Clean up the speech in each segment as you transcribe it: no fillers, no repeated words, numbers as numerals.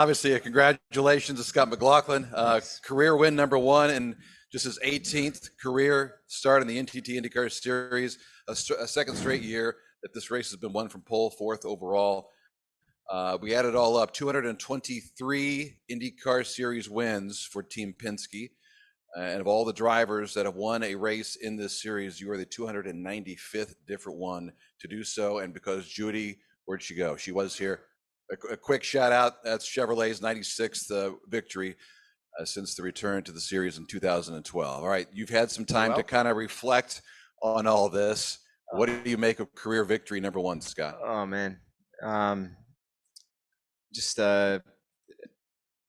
Obviously, congratulations to Scott McLaughlin. Career win #1 and just his 18th career start in the NTT IndyCar Series, a second straight year that this race has been won from pole, 4th overall. We added all up, 223 IndyCar Series wins for Team Penske. And of all the drivers that have won a race in this series, you are the 295th different one to do so. And because Judy, where'd she go? She was here. A quick shout out. That's Chevrolet's 96th victory since the return to the series in 2012. All right, you've had some time to kind of reflect on all this. What do you make of career victory #1, Scott? Oh man, just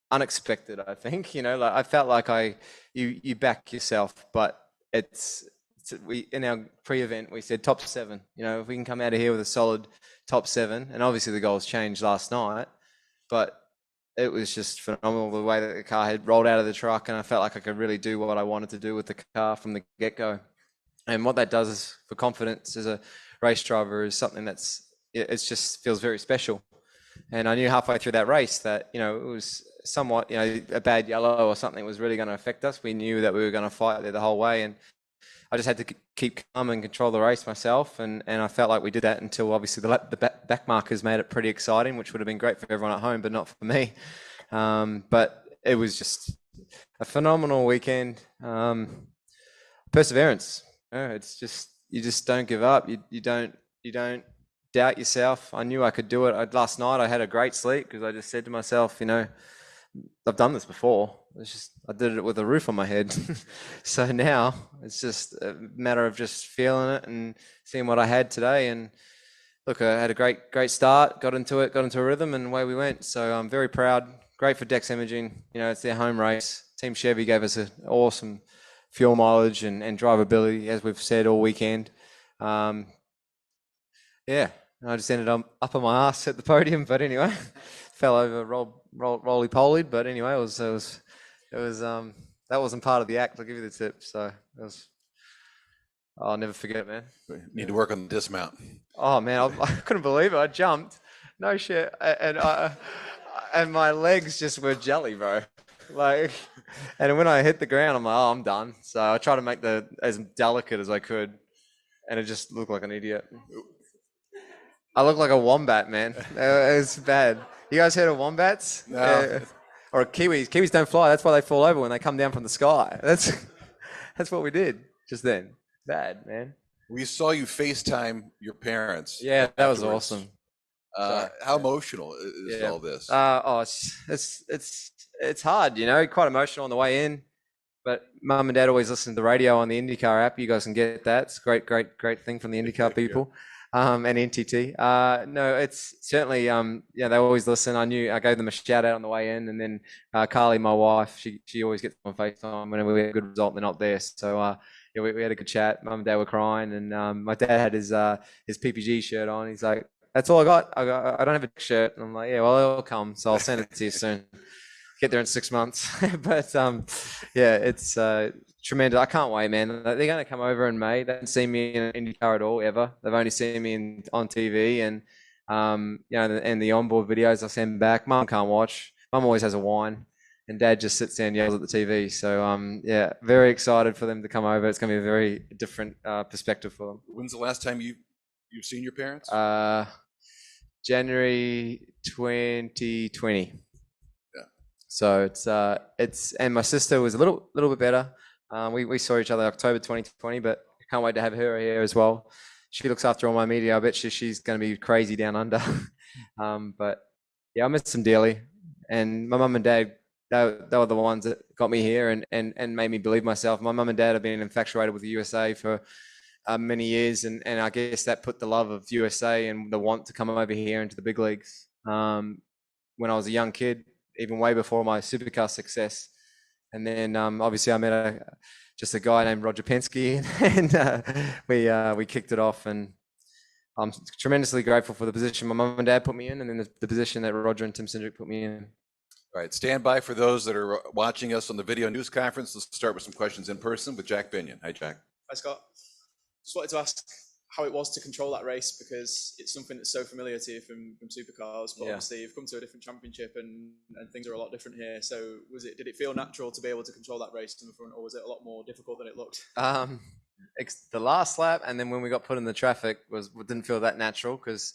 unexpected. I think like I felt like you back yourself, but we in our pre-event we said top 7. If we can come out of here with a solid top 7, and obviously the goals changed last night, but it was just phenomenal the way that the car had rolled out of the truck, and I felt like I could really do what I wanted to do with the car from the get-go. And what that does is for confidence as a race driver is something it just feels very special. And I knew halfway through that race that it was somewhat a bad yellow or something was really going to affect us. We knew that we were going to fight there the whole way, and I just had to keep calm and control the race myself, and I felt like we did that until obviously the back markers made it pretty exciting, which would have been great for everyone at home, but not for me. But it was just a phenomenal weekend. Perseverance. It's just you just don't give up. You don't doubt yourself. I knew I could do it. Last night I had a great sleep because I just said to myself, I've done this before. I did it with a roof on my head. So now it's just a matter of just feeling it and seeing what I had today. And look, I had a great start, got into a rhythm, and away we went. So I'm very proud. Great for Dex Imaging. It's their home race. Team Chevy gave us an awesome fuel mileage and drivability, as we've said all weekend. I just ended up on my ass at the podium, but anyway, fell over, roly-polied. But anyway, it was that wasn't part of the act. I'll give you the tip. So I'll never forget it, man. Need to work on the dismount. Oh man, I couldn't believe it. I jumped, no shit, and my legs just were jelly, bro. And when I hit the ground, I'm like, oh, I'm done. So I tried to make as delicate as I could, and it just looked like an idiot. I look like a wombat, man. It was bad. You guys heard of wombats? No. Or kiwis. Kiwis don't fly. That's why they fall over when they come down from the sky. That's what we did just then. Bad, man. We saw you FaceTime your parents. Yeah, that was awesome. How emotional is all this? It's hard, quite emotional on the way in. But Mum and Dad always listen to the radio on the IndyCar app. You guys can get that. It's a great thing from the IndyCar people. And NTT. No, it's certainly, they always listen. I gave them a shout out on the way in, and then Carly, my wife, she always gets on FaceTime whenever we have a good result and they're not there. So we had a good chat. Mum and Dad were crying, and my dad had his PPG shirt on. He's like, "That's all I got. I don't have a shirt." And I'm like, "Yeah, well, it'll come. So I'll send it to you soon. Get there in 6 months." But it's tremendous. I can't wait, man. They're going to come over in May. They haven't seen me in an IndyCar at all, ever. They've only seen me on TV and and the onboard videos I send back. Mum can't watch. Mum always has a wine, and Dad just sits there and yells at the TV. So very excited for them to come over. It's going to be a very different perspective for them. When's the last time you've seen your parents? January 2020. So it's and my sister was a little bit better. We saw each other October 2020, but can't wait to have her here as well. She looks after all my media. I bet she's going to be crazy down under. But yeah, I miss them dearly. And my mum and dad, they were the ones that got me here and made me believe myself. My mum and dad have been infatuated with the USA for many years, and I guess that put the love of USA and the want to come over here into the big leagues. When I was a young kid, even way before my supercar success. And then obviously I met just a guy named Roger Penske, and we kicked it off. And I'm tremendously grateful for the position my mum and dad put me in, and then the position that Roger and Tim Cindric put me in. All right, stand by for those that are watching us on the video news conference. Let's start with some questions in person with Jack Binion. Hi, Jack. Hi, Scott. Just wanted to ask, how it was to control that race, because it's something that's so familiar to you from supercars, but Yeah. obviously you've come to a different championship and things are a lot different here. So did it feel natural to be able to control that race from the front, or was it a lot more difficult than it looked? The last lap, and then when we got put in the traffic, didn't feel that natural, because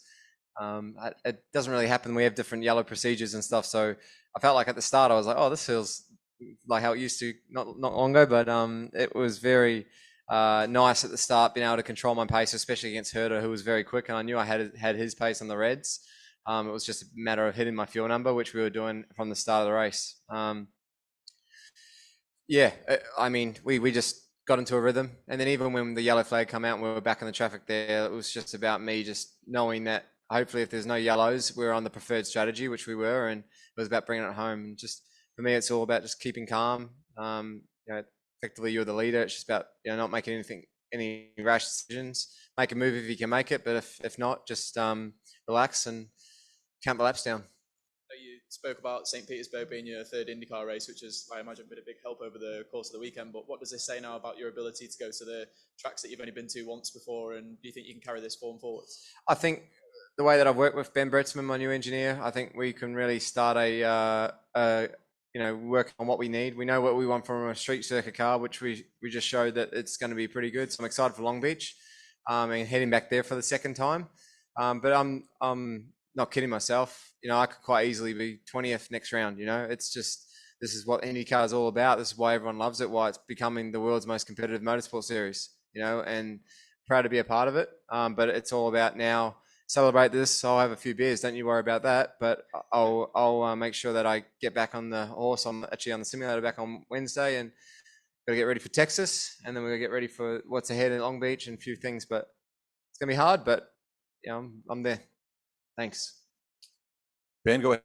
it doesn't really happen. We have different yellow procedures and stuff, so I felt like at the start I was like, oh, this feels like how it used to not long ago, but it was very nice at the start, being able to control my pace, especially against Herder, who was very quick, and I knew I had his pace on the reds. It was just a matter of hitting my fuel number, which we were doing from the start of the race. I mean, we just got into a rhythm, and then even when the yellow flag come out and we were back in the traffic there, it was just about me just knowing that hopefully if there's no yellows, we're on the preferred strategy, which we were, and it was about bringing it home. And just for me, it's all about just keeping calm. Effectively, you're the leader. It's just about not making any rash decisions. Make a move if you can make it, but if not, just relax and count the laps down. You spoke about St. Petersburg being your third IndyCar race, which has, I imagine, been a big help over the course of the weekend. But what does this say now about your ability to go to the tracks that you've only been to once before? And do you think you can carry this form forward? I think the way that I've worked with Ben Bretzman, my new engineer, I think we can really start work on what we need. We know what we want from a street circuit car, which we just showed that it's going to be pretty good. So I'm excited for Long Beach and heading back there for the second time. But I'm not kidding myself. I could quite easily be 20th next round. It's just, this is what IndyCar is all about. This is why everyone loves it, why it's becoming the world's most competitive motorsport series, and proud to be a part of it. But it's all about now, celebrate this. I'll have a few beers. Don't you worry about that. But I'll make sure that I get back on the horse. I'm actually on the simulator back on Wednesday, and got to get ready for Texas. And then we're going to get ready for what's ahead in Long Beach and a few things. But it's going to be hard, but I'm there. Thanks. Ben, go ahead.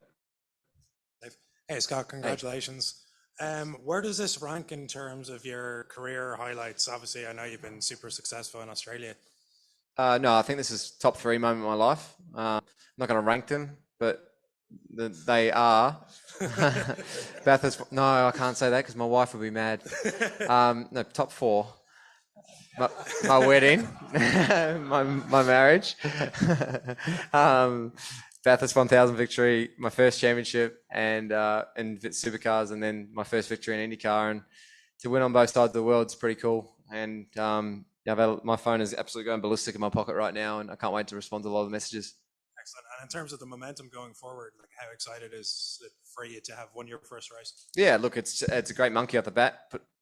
Hey, Scott, congratulations. Where does this rank in terms of your career highlights? Obviously, I know you've been super successful in Australia. No, I think this is top 3 moment of my life. I'm not going to rank them, but they are. No, I can't say that because my wife will be mad. No, top 4. My wedding, my marriage, Bathurst 1000 victory, my first championship, and in supercars, and then my first victory in IndyCar, and to win on both sides of the world is pretty cool. And my phone is absolutely going ballistic in my pocket right now, and I can't wait to respond to a lot of the messages. Excellent. And in terms of the momentum going forward, how excited is it for you to have won your first race? Yeah, look, it's a great monkey off the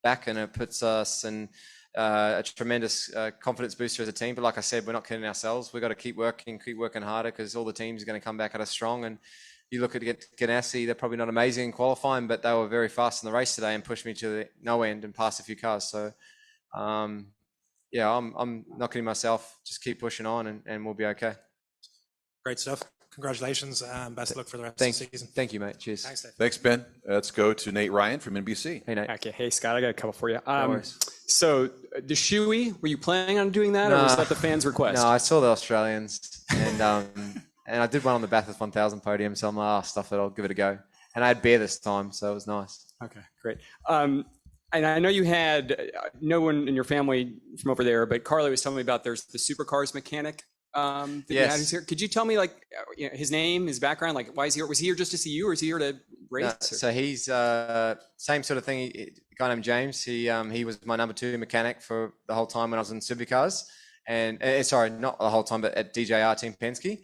back, and it puts us in a tremendous confidence booster as a team. But like I said, we're not kidding ourselves. We've got to keep working harder, because all the teams are going to come back at us strong. And you look at Ganassi, they're probably not amazing in qualifying, but they were very fast in the race today and pushed me to the no end and passed a few cars. So, I'm not kidding myself. Just keep pushing on, and we'll be okay. Great stuff. Congratulations, and best of luck for the rest of the season. Thank you, mate. Cheers. Thanks, Dave. Thanks, Ben. Let's go to Nate Ryan from NBC. Hey, Nate. Okay. Hey, Scott, I got a couple for you. No worries. So the shoey, were you planning on doing that, or was that the fans' request? No, I saw the Australians, and I did one on the Bathurst 1000 podium, so I'm like, stuff it, I'll give it a go. And I had beer this time, so it was nice. Okay, great. And I know you had no one in your family from over there, but Carly was telling me about there's the supercars mechanic that you had who's here. Could you tell me his name, his background, why is he here? Was he here just to see you, or is he here to race? No, so he's same sort of thing. A guy named James. He was my number 2 mechanic for the whole time when I was in supercars, and sorry, not the whole time, but at DJR Team Penske.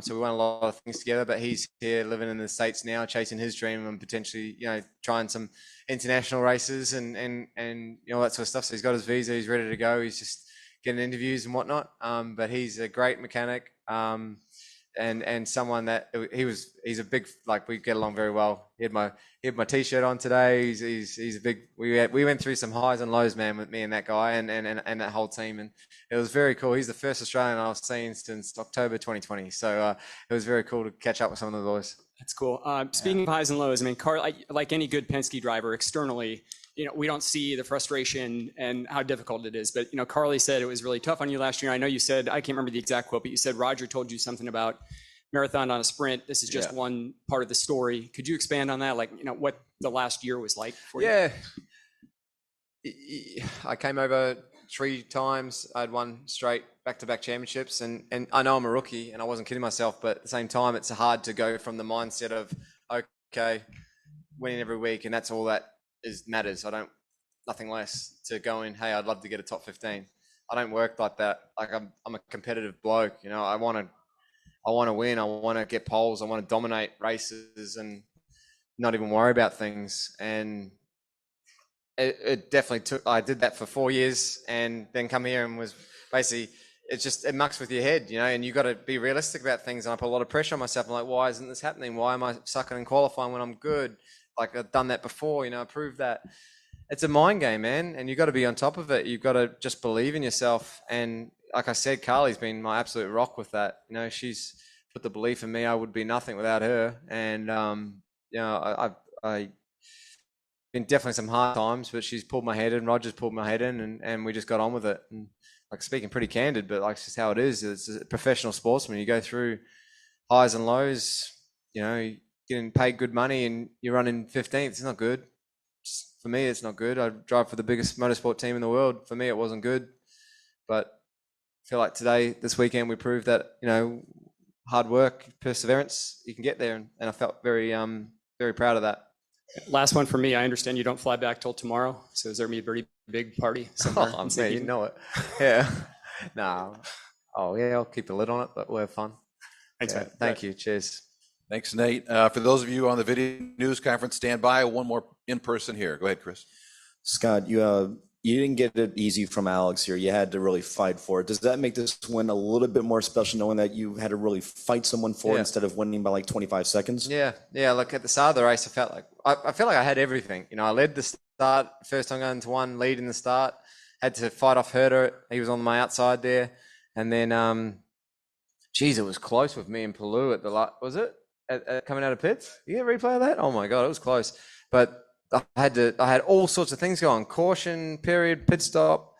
So we won a lot of things together. But he's here living in the States now, chasing his dream and potentially trying some international races and all that sort of stuff. So he's got his visa. He's ready to go. He's just getting interviews and whatnot. But he's a great mechanic. And someone that he's a big, we get along very well. He had my t-shirt on today. He's a big, we went through some highs and lows, man, with me and that guy and that whole team. And it was very cool. He's the first Australian I've seen since October 2020. So it was very cool to catch up with some of the boys. That's cool. Speaking of highs and lows, I mean, Carl, like any good Penske driver externally, we don't see the frustration and how difficult it is. But, Carly said it was really tough on you last year. I know you said, I can't remember the exact quote, but you said Roger told you something about marathon on a sprint. This is just one part of the story. Could you expand on that? What the last year was like for you? Yeah. I came over 3 times. I had one straight back-to-back championships, and I know I'm a rookie, and I wasn't kidding myself, but at the same time, it's hard to go from the mindset of, okay, winning every week, and that's all that matters. Nothing less, to go in, hey, I'd love to get a top 15. I don't work like that. Like I'm a competitive bloke, you know. I want to win. I want to get poles. I want to dominate races and not even worry about things. And it definitely took. I did that for 4 years, and then come here and was basically. It mucks with your head, you know. And you got to be realistic about things. And I put a lot of pressure on myself. I'm like, why isn't this happening? Why am I sucking and qualifying when I'm good? Like I've done that before, you know. I proved that. It's a mind game, man, and you've got to be on top of it. You've got to just believe in yourself. And like I said, Carly's been my absolute rock with that. You know, she's put the belief in me. I would be nothing without her. And you know, I been definitely some hard times, but she's pulled my head in. Roger's pulled my head in, and we just got on with it. And like speaking pretty candid, but like it's just how it is. It's a professional sportsman. You go through highs and lows. You know, you're getting paid good money, and you're running 15th. It's not good. For me, it's not good. I drive for the biggest motorsport team in the world. For me, it wasn't good. But I feel like this weekend, we proved that, you know, hard work, perseverance, you can get there. And I felt very, very proud of that. Last one for me. I understand you don't fly back till tomorrow. So is there going to be a pretty big party somewhere? Oh, man, you know it. Yeah. No. Oh, yeah, I'll keep the lid on it, but we'll have fun. Thanks, Yeah, man. thank you. Cheers. Thanks, Nate. For those of you on the video news conference, stand by. One more in person here. Go ahead, Chris. Scott, you didn't get it easy from Alex here. You had to really fight for it. Does that make this win a little bit more special, knowing that you had to really fight someone for it instead of winning by like 25 seconds? Yeah. Look, at the start of the race, I felt like I had everything. You know, I led the start, first time going to one, lead in the start. Had to fight off Herder. He was on my outside there, and then, geez, it was close with me and Palou at the was it? Coming out of pits. You get a replay of that? Oh my God, it was close. But I had all sorts of things going. Caution, period, pit stop.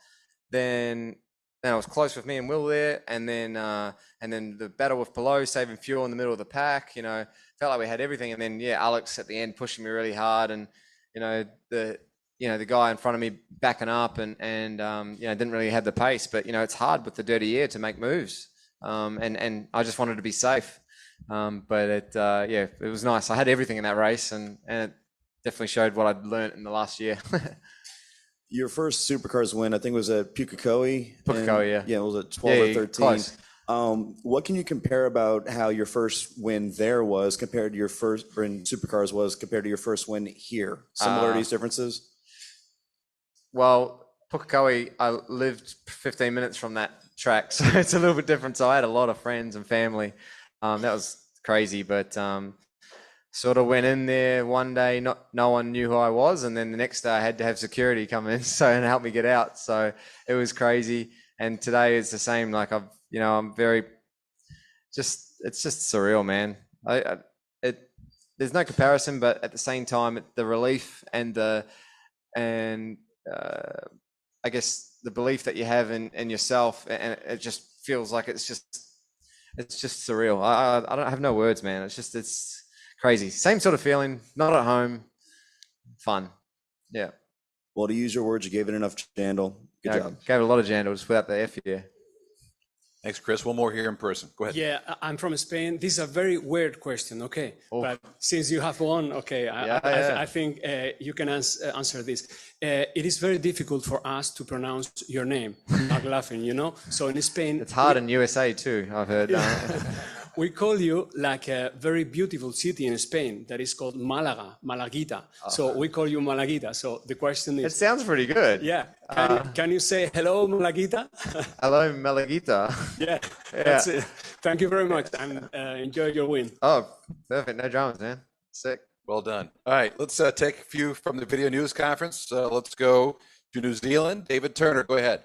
Then I was close with me and Will there. And then the battle with Palou, saving fuel in the middle of the pack. You know, felt like we had everything. And then, Alex at the end pushing me really hard. And, the guy in front of me backing up and didn't really have the pace. But, it's hard with the dirty air to make moves. And I just wanted to be safe. But it was nice. I had everything in that race, and it definitely showed what I'd learned in the last year. Your first Supercars win, I think, was at Pukekohe. Yeah. Yeah, it was at 12 or 13. Close. What can you compare about how your first win there was compared to your first in Supercars was compared to your first win here? Similarities, differences? Well, Pukekohe, I lived 15 minutes from that track, so it's a little bit different. So I had a lot of friends and family. That was crazy, but sort of went in there one day, no one knew who I was, and then the next day I had to have security come in and help me get out. So it was crazy. And today it's the same. Like I'm very it's just surreal, man. There's no comparison, but at the same time, the relief and I guess the belief that you have in yourself, and it just feels like it's just surreal. I don't have no words, man. It's crazy. Same sort of feeling, not at home, fun. Yeah. Well, to use your words, you gave it enough jandle. Good job. Gave it a lot of jandle just without the F here. Thanks, Chris. One more here in person. Go ahead. Yeah, I'm from Spain. This is a very weird question, okay? Oh. But since you have won, okay, I think you can answer this. It is very difficult for us to pronounce your name, McLaughlin, So in Spain... It's hard in USA too, I've heard. We call you like a very beautiful city in Spain that is called Malaga, Malaguita. So we call you Malaguita. So the question is... It sounds pretty good. Yeah. Can you say hello, Malaguita? Hello, Malaguita. Yeah, that's it. Thank you very much, and enjoy your win. Oh, perfect. No dramas, man. Sick. Well done. All right, let's take a few from the video news conference. Let's go to New Zealand. David Turner, go ahead.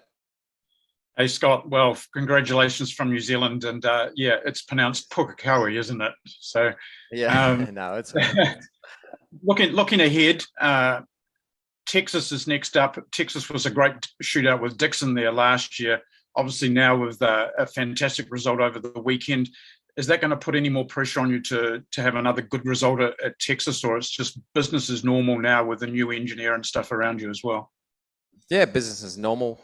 Hey, Scott. Well, congratulations from New Zealand. And it's pronounced Pukekohe, isn't it? So no, it's looking ahead, Texas is next up. Texas was a great shootout with Dixon there last year. Obviously now with a fantastic result over the weekend. Is that going to put any more pressure on you to have another good result at Texas, or it's just business as normal now with the new engineer and stuff around you as well? Yeah, business is normal.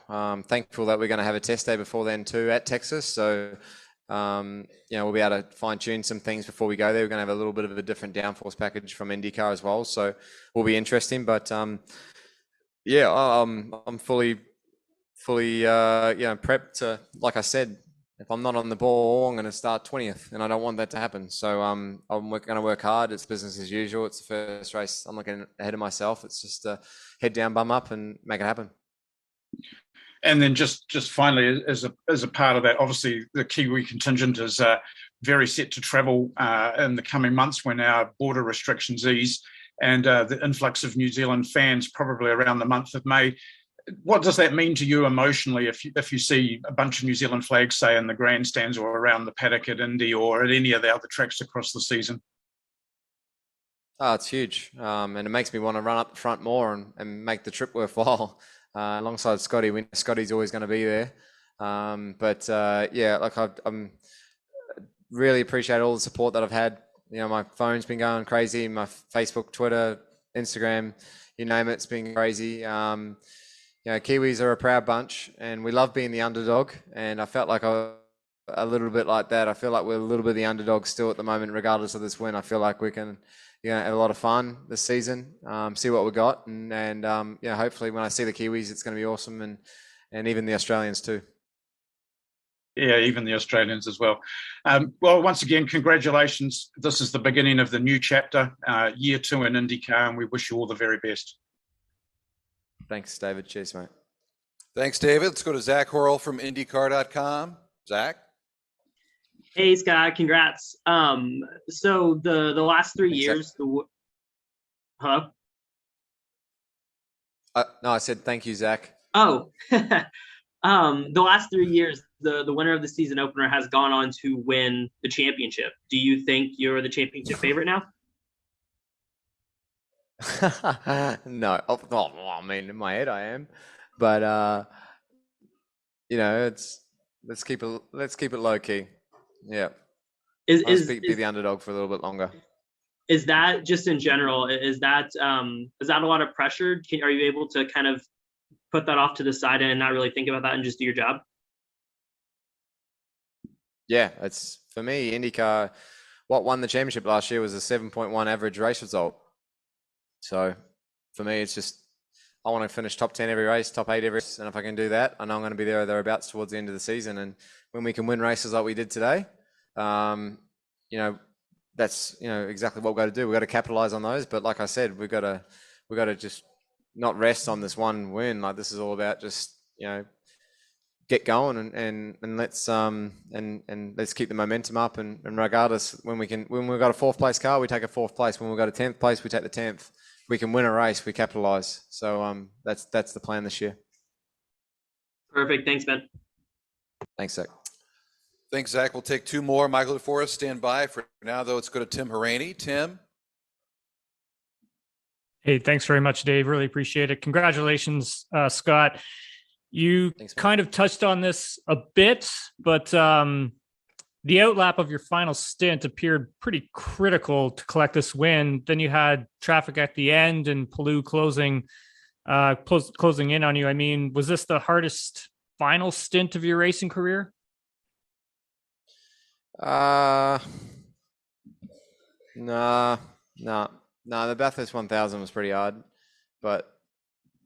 Thankful that we're going to have a test day before then too at Texas. So, we'll be able to fine tune some things before we go there. We're going to have a little bit of a different downforce package from IndyCar as well. So will be interesting, but, I'm fully, prepped to, like I said, if I'm not on the ball, I'm going to start 20th, and I don't want that to happen. So I'm going to work hard. It's business as usual. It's the first race. I'm not getting ahead of myself. It's just head down, bum up, and make it happen. And then just finally, as a part of that, obviously the Kiwi contingent is very set to travel in the coming months when our border restrictions ease, and the influx of New Zealand fans probably around the month of May. What does that mean to you emotionally if you see a bunch of New Zealand flags, say, in the grandstands or around the paddock at Indy or at any of the other tracks across the season? Oh, it's huge. And it makes me want to run up the front more and make the trip worthwhile alongside Scotty. Scotty's always going to be there. I'm really appreciate all the support that I've had. My phone's been going crazy. My Facebook, Twitter, Instagram, you name it, it's been crazy. Kiwis are a proud bunch, and we love being the underdog. And I felt like a little bit like that. I feel like we're a little bit the underdog still at the moment, regardless of this win. I feel like we can, have a lot of fun this season. See what we got, and hopefully when I see the Kiwis, it's going to be awesome, and even the Australians too. Yeah, even the Australians as well. Well, once again, congratulations. This is the beginning of the new chapter, year 2 in IndyCar, and we wish you all the very best. Thanks, David. Cheers, mate. Thanks, David. Let's go to Zach Horrell from IndyCar.com. Zach? Hey, Scott. Congrats. So the last 3 years, No, I said thank you, Zach. Oh, the last 3 years, the winner of the season opener has gone on to win the championship. Do you think you're the championship favorite now? No, I mean, in my head I am, but let's keep it low key. Yeah, I'll be the underdog for a little bit longer. Is that just in general? Is that a lot of pressure? Are you able to kind of put that off to the side and not really think about that and just do your job? Yeah, it's for me. IndyCar, what won the championship last year was a 7.1 average race result. So for me, it's just I want to finish top 10 every race, top 8 every race, and if I can do that, I know I'm going to be there or thereabouts towards the end of the season. And when we can win races like we did today, that's exactly what we've got to do. We've got to capitalize on those. But like I said, we've got to just not rest on this one win. Like this is all about just get going and let's let's keep the momentum up. And regardless, when we've got a 4th place car, we take a 4th place. When we've got a 10th place, we take the 10th. We can win a race, we capitalize. So that's the plan this year. Perfect. Thanks, Ben. Thanks, Zach. Thanks, Zach. We'll take 2 more. Michael DeForest, stand by. For now, though, let's go to Tim Haraney. Tim? Hey, thanks very much, Dave. Really appreciate it. Congratulations, Scott. You kind of touched on this a bit, but the outlap of your final stint appeared pretty critical to collect this win. Then you had traffic at the end and Palou closing in on you. I mean, was this the hardest final stint of your racing career? No. The Bathurst 1000 was pretty hard, but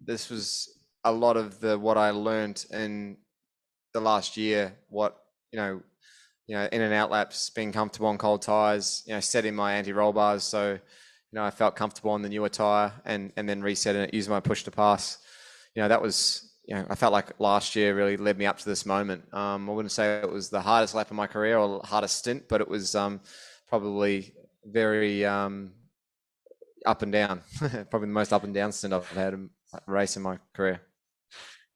this was a lot of what I learned in the last year. In and out laps, being comfortable on cold tires, setting my anti-roll bars. So, I felt comfortable on the newer tire and then resetting it, using my push to pass. That was, I felt like last year really led me up to this moment. I wouldn't say it was the hardest lap of my career or hardest stint, but it was probably very up and down. Probably the most up and down stint I've had in a race in my career.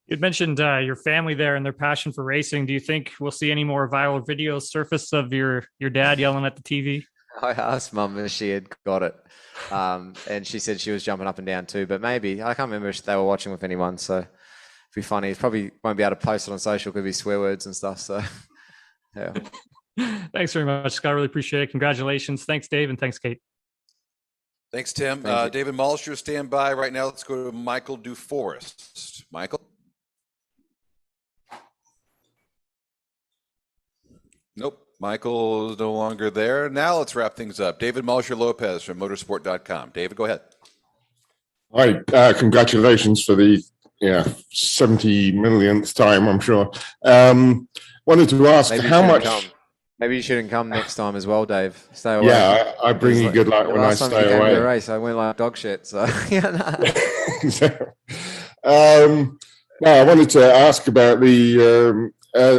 You'd mentioned your family there and their passion for racing. Do you think we'll see any more viral videos surface of your dad yelling at the TV? I asked Mum if she had got it, and she said she was jumping up and down too. But maybe I can't remember if they were watching with anyone. So it'd be funny. Probably won't be able to post it on social. Could be swear words and stuff. So yeah. Thanks very much, Scott. Really appreciate it. Congratulations. Thanks, Dave, and thanks, Kate. Thanks, Tim. Thank you. David Malsher, stand by right now. Let's go to Michael DeForest. Michael? Nope. Michael is no longer there. Now let's wrap things up. David Malsher Lopez from motorsport.com. David, go ahead. Hi, congratulations for the 70 millionth time, I'm sure. Wanted to ask how much. Maybe you shouldn't come next time as well, Dave. Stay away. Yeah, I bring you good luck when I stay away. Last time you came to a race, I went like dog shit. So no, I wanted to ask about the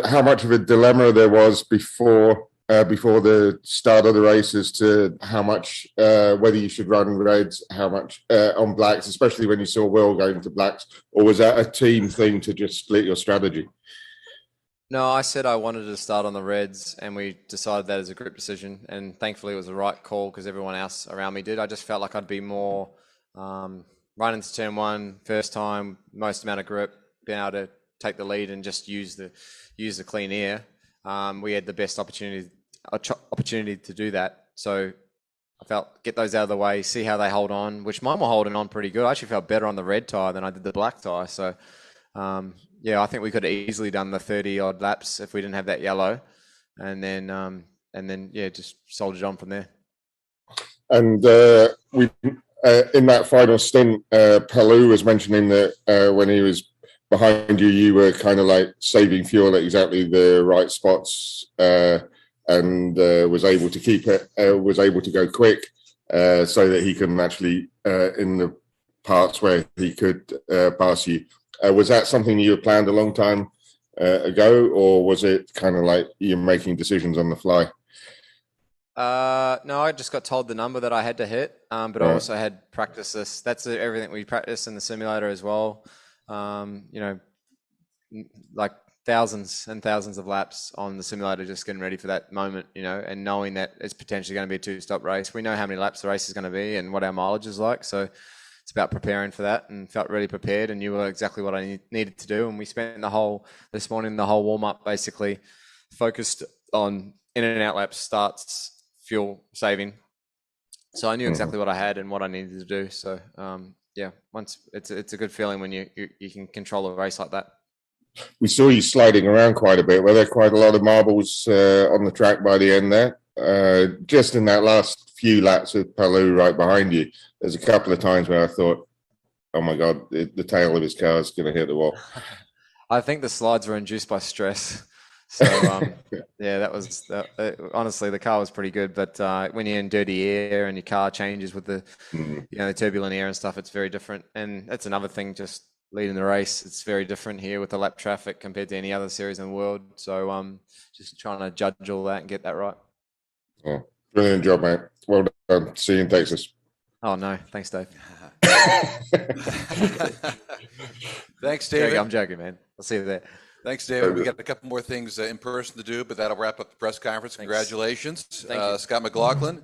how much of a dilemma there was before the start of the race as to how much whether you should run reds, how much on blacks, especially when you saw Will going to blacks, or was that a team thing to just split your strategy? No, I said I wanted to start on the reds, and we decided that as a group decision. And thankfully, it was the right call because everyone else around me did. I just felt like I'd be more right into turn one, first time, most amount of grip, being able to take the lead and just use the clean air. We had the best opportunity to do that. So I felt get those out of the way, see how they hold on, which mine were holding on pretty good. I actually felt better on the red tire than I did the black tire. So. I think we could have easily done the 30-odd laps if we didn't have that yellow, and then just soldiered on from there. And we in that final stint, Pelou was mentioning that when he was behind you, you were kind of like saving fuel at exactly the right spots, and was able to keep it, was able to go quick, so that he couldn't actually in the parts where he could pass you. Was that something you had planned a long time ago, or was it kind of like you're making decisions on the fly? No, I just got told the number that I had to hit, but I also had practiced this. That's everything we practice in the simulator as well. Like thousands and thousands of laps on the simulator, just getting ready for that moment, and knowing that it's potentially going to be a two-stop race. We know how many laps the race is going to be and what our mileage is like, so it's about preparing for that, and felt really prepared and knew exactly what I needed to do. And we spent the whole warm-up basically focused on in and out laps, starts, fuel saving. So I knew exactly what I had and what I needed to do. So once it's a good feeling when you can control a race like that. We saw you sliding around quite a bit. Were there quite a lot of marbles on the track by the end there? Just in that last few laps with Pelou right behind you, there's a couple of times where I thought, oh my God, the tail of his car is going to hit the wall. I think the slides were induced by stress. So, that was honestly, the car was pretty good. But when you're in dirty air and your car changes with the, the turbulent air and stuff, it's very different. And that's another thing, just leading the race. It's very different here with the lap traffic compared to any other series in the world. So just trying to judge all that and get that right. Yeah. Brilliant job, mate. Well done. See you in Texas. Oh, no. Thanks, Dave. Thanks, David. I'm joking, man. I'll see you there. Thanks, David. We got a couple more things in person to do, but that'll wrap up the press conference. Congratulations. Thank you. Scott McLaughlin.